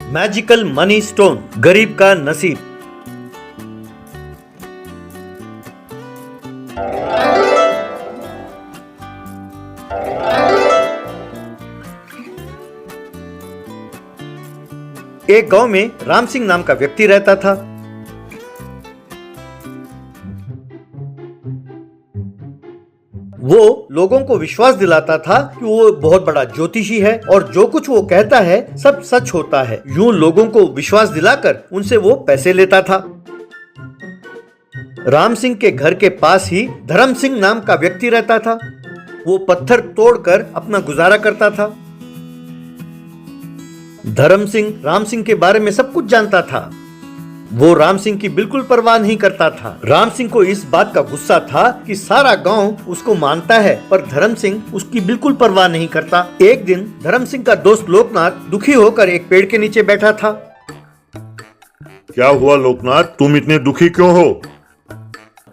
Magical money stone, गरीब का नसीब। एक गांव में राम सिंह नाम का व्यक्ति रहता था। वो लोगों को विश्वास दिलाता था कि वो बहुत बड़ा ज्योतिषी है और जो कुछ वो कहता है सब सच होता है। यूं लोगों को विश्वास दिलाकर उनसे वो पैसे लेता था। राम सिंह के घर के पास ही धर्म सिंह नाम का व्यक्ति रहता था। वो पत्थर तोड़कर अपना गुजारा करता था। धर्म सिंह राम सिंह के बारे में सब कुछ जानता था। वो राम सिंह की बिल्कुल परवाह नहीं करता था। राम सिंह को इस बात का गुस्सा था कि सारा गांव उसको मानता है पर धर्म सिंह उसकी बिल्कुल परवाह नहीं करता। एक दिन धर्म सिंह का दोस्त लोकनाथ दुखी होकर एक पेड़ के नीचे बैठा था। क्या हुआ लोकनाथ, तुम इतने दुखी क्यों हो?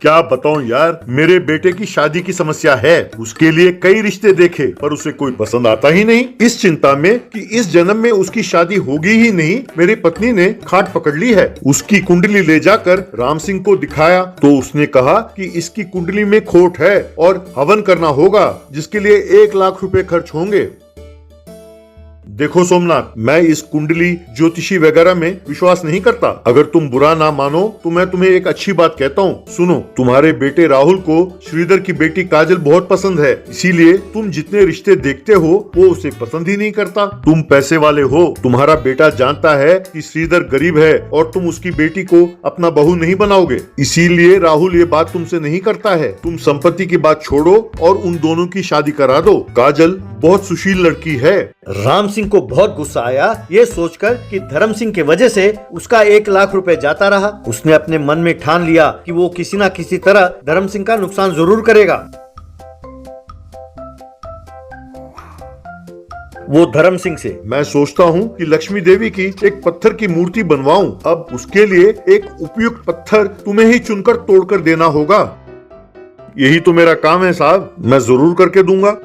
क्या बताऊं यार, मेरे बेटे की शादी की समस्या है। उसके लिए कई रिश्ते देखे पर उसे कोई पसंद आता ही नहीं। इस चिंता में कि इस जन्म में उसकी शादी होगी ही नहीं, मेरी पत्नी ने खाट पकड़ ली है। उसकी कुंडली ले जाकर राम सिंह को दिखाया तो उसने कहा कि इसकी कुंडली में खोट है और हवन करना होगा जिसके लिए 1 लाख रुपए खर्च होंगे। देखो सोमनाथ, मैं इस कुंडली ज्योतिषी वगैरह में विश्वास नहीं करता। अगर तुम बुरा ना मानो तो मैं तुम्हें एक अच्छी बात कहता हूँ, सुनो। तुम्हारे बेटे राहुल को श्रीधर की बेटी काजल बहुत पसंद है, इसीलिए तुम जितने रिश्ते देखते हो वो उसे पसंद ही नहीं करता। तुम पैसे वाले हो, तुम्हारा बेटा जानता है कि श्रीधर गरीब है और तुम उसकी बेटी को अपना बहू नहीं बनाओगे, इसीलिए राहुल ये बात तुमसे नहीं करता है। तुम संपत्ति की बात छोड़ो और उन दोनों की शादी करा दो। काजल बहुत सुशील लड़की है। राम सिंह को बहुत गुस्सा आया ये सोचकर कि धर्म सिंह की वजह से उसका 1 लाख रुपए जाता रहा। उसने अपने मन में ठान लिया कि वो किसी न किसी तरह धर्म सिंह का नुकसान जरूर करेगा। वो धर्म सिंह से, मैं सोचता हूँ कि लक्ष्मी देवी की एक पत्थर की मूर्ति बनवाऊं। अब उसके लिए एक उपयुक्त पत्थर तुम्हें ही चुनकर तोड़कर देना होगा। यही तो मेरा काम है साहब, मैं जरूर करके दूंगा।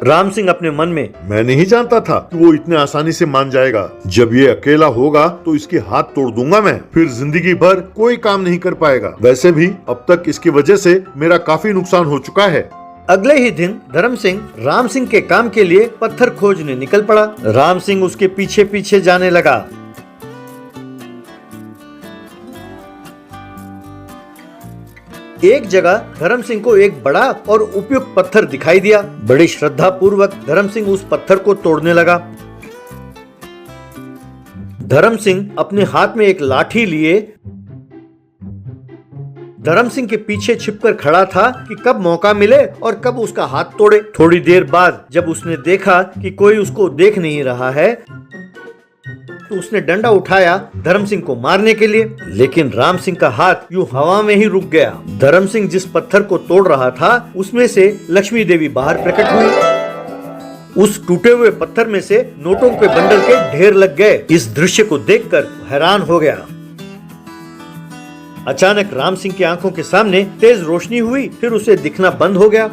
राम सिंह अपने मन में, मैं नहीं जानता था कि वो इतने आसानी से मान जाएगा। जब ये अकेला होगा तो इसके हाथ तोड़ दूंगा मैं, फिर जिंदगी भर कोई काम नहीं कर पाएगा। वैसे भी अब तक इसकी वजह से मेरा काफी नुकसान हो चुका है। अगले ही दिन धर्म सिंह राम सिंह के काम के लिए पत्थर खोजने निकल पड़ा। राम सिंह उसके पीछे पीछे जाने लगा। एक जगह धर्म सिंह को एक बड़ा और उपयुक्त पत्थर दिखाई दिया। बड़ी श्रद्धा पूर्वक धर्म सिंह उस पत्थर को तोड़ने लगा। धर्म सिंह अपने हाथ में एक लाठी लिए धर्म सिंह के पीछे छिपकर खड़ा था कि कब मौका मिले और कब उसका हाथ तोड़े। थोड़ी देर बाद जब उसने देखा कि कोई उसको देख नहीं रहा है तो उसने डंडा उठाया धर्म सिंह को मारने के लिए, लेकिन राम सिंह का हाथ यूं हवा में ही रुक गया। धर्म सिंह जिस पत्थर को तोड़ रहा था उसमें से लक्ष्मी देवी बाहर प्रकट हुई। उस टूटे हुए पत्थर में से नोटों के बंडल के ढेर लग गए। इस दृश्य को देखकर हैरान हो गया। अचानक राम सिंह की आंखों के सामने तेज रोशनी हुई, फिर उसे दिखना बंद हो गया।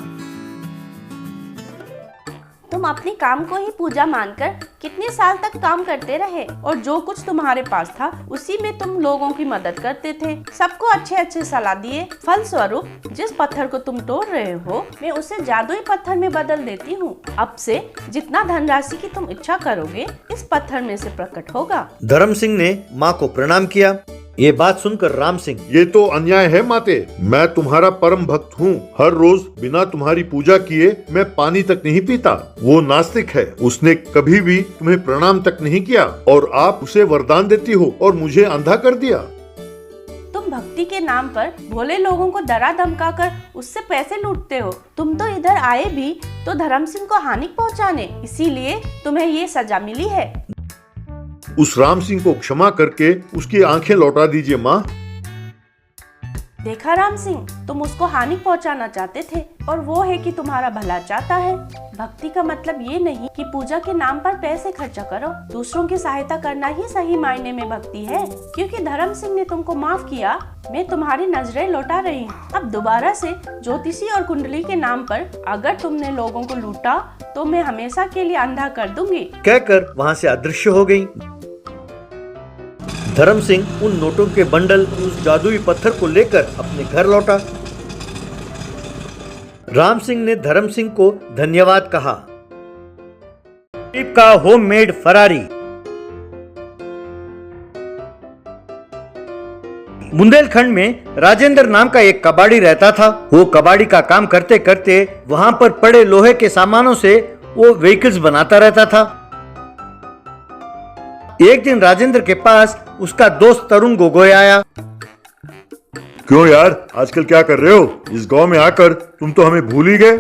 तुम अपने काम को ही पूजा मानकर कितने साल तक काम करते रहे और जो कुछ तुम्हारे पास था उसी में तुम लोगों की मदद करते थे, सबको अच्छे अच्छे सलाह दिए। फलस्वरूप जिस पत्थर को तुम तोड़ रहे हो मैं उसे जादुई पत्थर में बदल देती हूँ। अब से जितना धनराशि की तुम इच्छा करोगे इस पत्थर में से प्रकट होगा। धर्म सिंह ने माँ को प्रणाम किया। ये बात सुनकर राम सिंह, ये तो अन्याय है माते, मैं तुम्हारा परम भक्त हूँ। हर रोज बिना तुम्हारी पूजा किए मैं पानी तक नहीं पीता। वो नास्तिक है, उसने कभी भी तुम्हें प्रणाम तक नहीं किया और आप उसे वरदान देती हो और मुझे अंधा कर दिया। तुम भक्ति के नाम पर भोले लोगों को डरा धमका कर उससे पैसे लूटते हो। तुम तो इधर आए भी तो धर्म सिंह को हानि पहुँचाने, इसीलिए तुम्हें ये सजा मिली है। उस राम सिंह को क्षमा करके उसकी आंखें लौटा दीजिए माँ। देखा राम सिंह, तुम उसको हानि पहुंचाना चाहते थे और वो है कि तुम्हारा भला चाहता है। भक्ति का मतलब ये नहीं कि पूजा के नाम पर पैसे खर्चा करो। दूसरों की सहायता करना ही सही मायने में भक्ति है। क्योंकि धर्म सिंह ने तुमको माफ किया, मैं तुम्हारी नजरें लौटा रही हूँ। अब दोबारा से ज्योतिषी और कुंडली के नाम पर अगर तुमने लोगों को लूटा तो मैं हमेशा के लिए अंधा कर दूंगी। कहकर वहाँ से अदृश्य हो गई। धर्म सिंह उन नोटों के बंडल उस जादुई पत्थर को लेकर अपने घर लौटा। राम सिंह ने धर्म सिंह को धन्यवाद कहा। का होममेड फरारी। बुंदेलखंड में राजेंद्र नाम का एक कबाड़ी रहता था। वो कबाड़ी का काम करते करते वहां पर पड़े लोहे के सामानों से वो व्हीकल्स बनाता रहता था। एक दिन राजेंद्र के पास उसका दोस्त तरुण गोगोई आया। क्यों यार, आजकल क्या कर रहे हो? इस गांव में आकर तुम तो हमें भूल ही गए।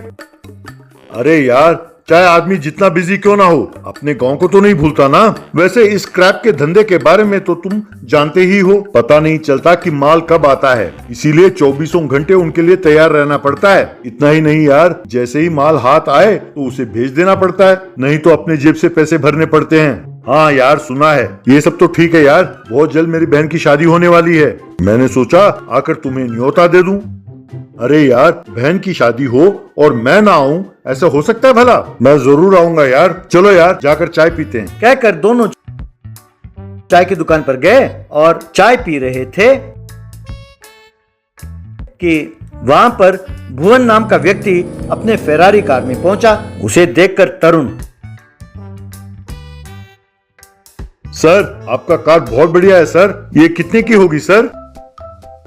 अरे यार, चाहे आदमी जितना बिजी क्यों ना हो, अपने गांव को तो नहीं भूलता ना। वैसे इस क्रैप के धंधे के बारे में तो तुम जानते ही हो, पता नहीं चलता कि माल कब आता है, इसीलिए 24 घंटे उनके लिए तैयार रहना पड़ता है। इतना ही नहीं यार, जैसे ही माल हाथ आए तो उसे भेज देना पड़ता है, नहीं तो अपने जेब से पैसे भरने पड़ते हैं। हाँ यार, सुना है। ये सब तो ठीक है यार, बहुत जल्द मेरी बहन की शादी होने वाली है। मैंने सोचा आकर तुम्हें न्योता दे दूं। अरे यार, बहन की शादी हो और मैं ना आऊं, ऐसा हो सकता है भला? मैं जरूर आऊंगा यार। चलो यार, जाकर चाय पीते हैं। कहकर दोनों चाय की दुकान पर गए और चाय पी रहे थे कि वहां पर भुवन नाम का व्यक्ति अपने फेरारी कार में पहुंचा। उसे देखकर तरुण, सर, आपका कार बहुत बढ़िया है सर। ये कितने की होगी सर?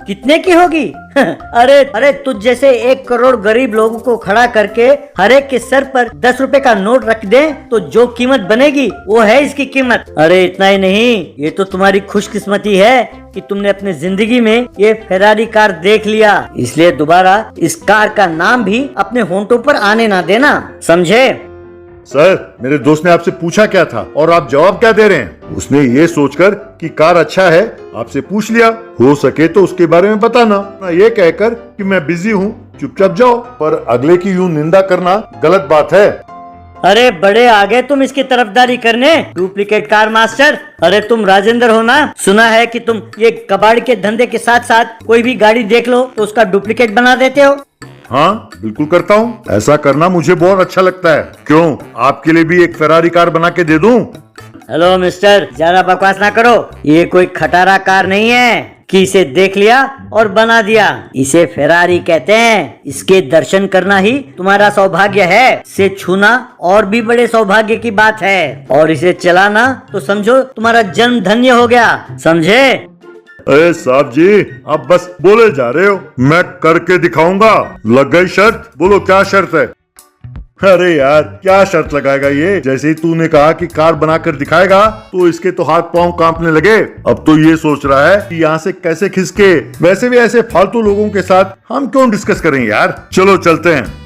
कितने की होगी? अरे अरे, तुझ जैसे 1 करोड़ गरीब लोगों को खड़ा करके हर एक के सर पर 10 रुपए का नोट रख दे तो जो कीमत बनेगी वो है इसकी कीमत। अरे इतना ही नहीं, ये तो तुम्हारी खुशकिस्मती है कि तुमने अपनी जिंदगी में ये फेरारी कार देख लिया, इसलिए दोबारा इस कार का नाम भी अपने होंठों पर आने ना देना, समझे? सर, मेरे दोस्त ने आपसे पूछा क्या था और आप जवाब क्या दे रहे हैं? उसने ये सोचकर कि कार अच्छा है आपसे पूछ लिया। हो सके तो उसके बारे में बताना, ये कहकर कि मैं बिजी हूँ, चुपचाप जाओ। पर अगले की यूं निंदा करना गलत बात है। अरे बड़े आगे तुम इसकी तरफदारी करने, डुप्लीकेट कार मास्टर। अरे तुम राजेंद्र हो ना? सुना है कि तुम ये कबाड़ी के धंधे के साथ साथ कोई भी गाड़ी देख लो तो उसका डुप्लीकेट बना देते हो। हाँ, बिल्कुल करता हूँ। ऐसा करना मुझे बहुत अच्छा लगता है। क्यों, आपके लिए भी एक फेरारी कार बना के दे दूं? हेलो मिस्टर, ज्यादा बकवास ना करो। ये कोई खटारा कार नहीं है कि इसे देख लिया और बना दिया। इसे फेरारी कहते हैं। इसके दर्शन करना ही तुम्हारा सौभाग्य है। इसे छूना और भी बड़े सौभाग्य की बात है, और इसे चलाना तो समझो तुम्हारा जन्म धन्य हो गया, समझे? अरे साहब जी, आप बस बोले जा रहे हो, मैं करके दिखाऊंगा। लग गई शर्त? बोलो क्या शर्त है? अरे यार, क्या शर्त लगाएगा ये? जैसे ही तूने कहा कि कार बनाकर दिखाएगा तो इसके तो हाथ पांव कांपने लगे। अब तो ये सोच रहा है कि यहाँ से कैसे खिसके। वैसे भी ऐसे फालतू लोगों के साथ हम क्यों डिस्कस करें यार। चलो चलते हैं।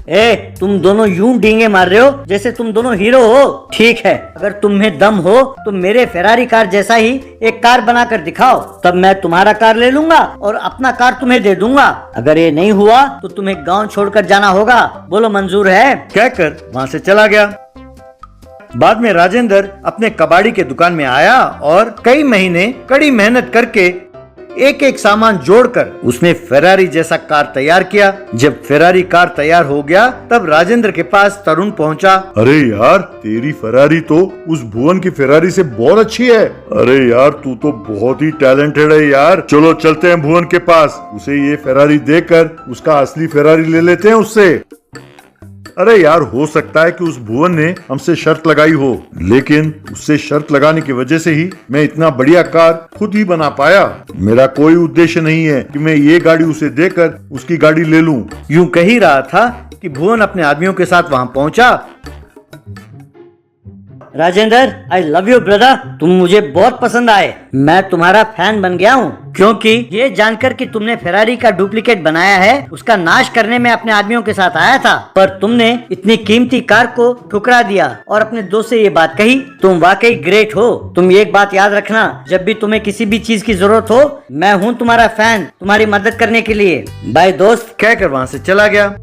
ए, तुम दोनों यूं डींगे मार रहे हो जैसे तुम दोनों हीरो हो। ठीक है, अगर तुम्हें दम हो तो मेरे फेरारी कार जैसा ही एक कार बनाकर दिखाओ, तब मैं तुम्हारा कार ले लूंगा और अपना कार तुम्हें दे दूंगा। अगर ये नहीं हुआ तो तुम्हें गांव छोड़कर जाना होगा। बोलो मंजूर है? कहकर वहां से चला गया। बाद में राजेंद्र अपने कबाड़ी के दुकान में आया और कई महीने कड़ी मेहनत करके एक एक सामान जोड़कर उसने फेरारी जैसा कार तैयार किया। जब फेरारी कार तैयार हो गया तब राजेंद्र के पास तरुण पहुंचा। अरे यार, तेरी फेरारी तो उस भुवन की फेरारी से बहुत अच्छी है। अरे यार, तू तो बहुत ही टैलेंटेड है यार। चलो चलते हैं भुवन के पास, उसे ये फेरारी देकर उसका असली फेरारी ले लेते हैं उससे। अरे यार, हो सकता है कि उस भुवन ने हमसे शर्त लगाई हो, लेकिन उससे शर्त लगाने की वजह से ही मैं इतना बढ़िया कार खुद ही बना पाया। मेरा कोई उद्देश्य नहीं है कि मैं ये गाड़ी उसे देकर उसकी गाड़ी ले लूं। यूं कह ही रहा था कि भुवन अपने आदमियों के साथ वहां पहुंचा। Rajendra, I love you brother, तुम मुझे बहुत पसंद आए। मैं तुम्हारा फैन बन गया हूँ, क्योंकि ये जानकर कि तुमने फेरारी का डुप्लीकेट बनाया है, उसका नाश करने में अपने आदमियों के साथ आया था, पर तुमने इतनी कीमती कार को ठुकरा दिया और अपने दोस्त से ये बात कही। तुम वाकई ग्रेट हो। तुम एक बात याद रखना, जब भी तुम्हें किसी भी चीज की जरूरत हो, मैं हूँ तुम्हारा फैन, तुम्हारी मदद करने के लिए। बाय दोस्त। कहकर वहां से चला गया।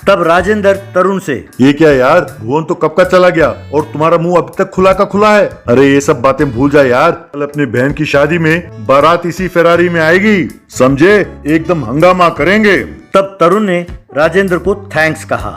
तब राजेंद्र तरुण से, ये क्या यार, भुवन तो कब का चला गया और तुम्हारा मुंह अभी तक खुला का खुला है। अरे ये सब बातें भूल जा यार, कल अपनी बहन की शादी में बारात इसी फेरारी में आएगी, समझे? एकदम हंगामा करेंगे। तब तरुण ने राजेंद्र को थैंक्स कहा।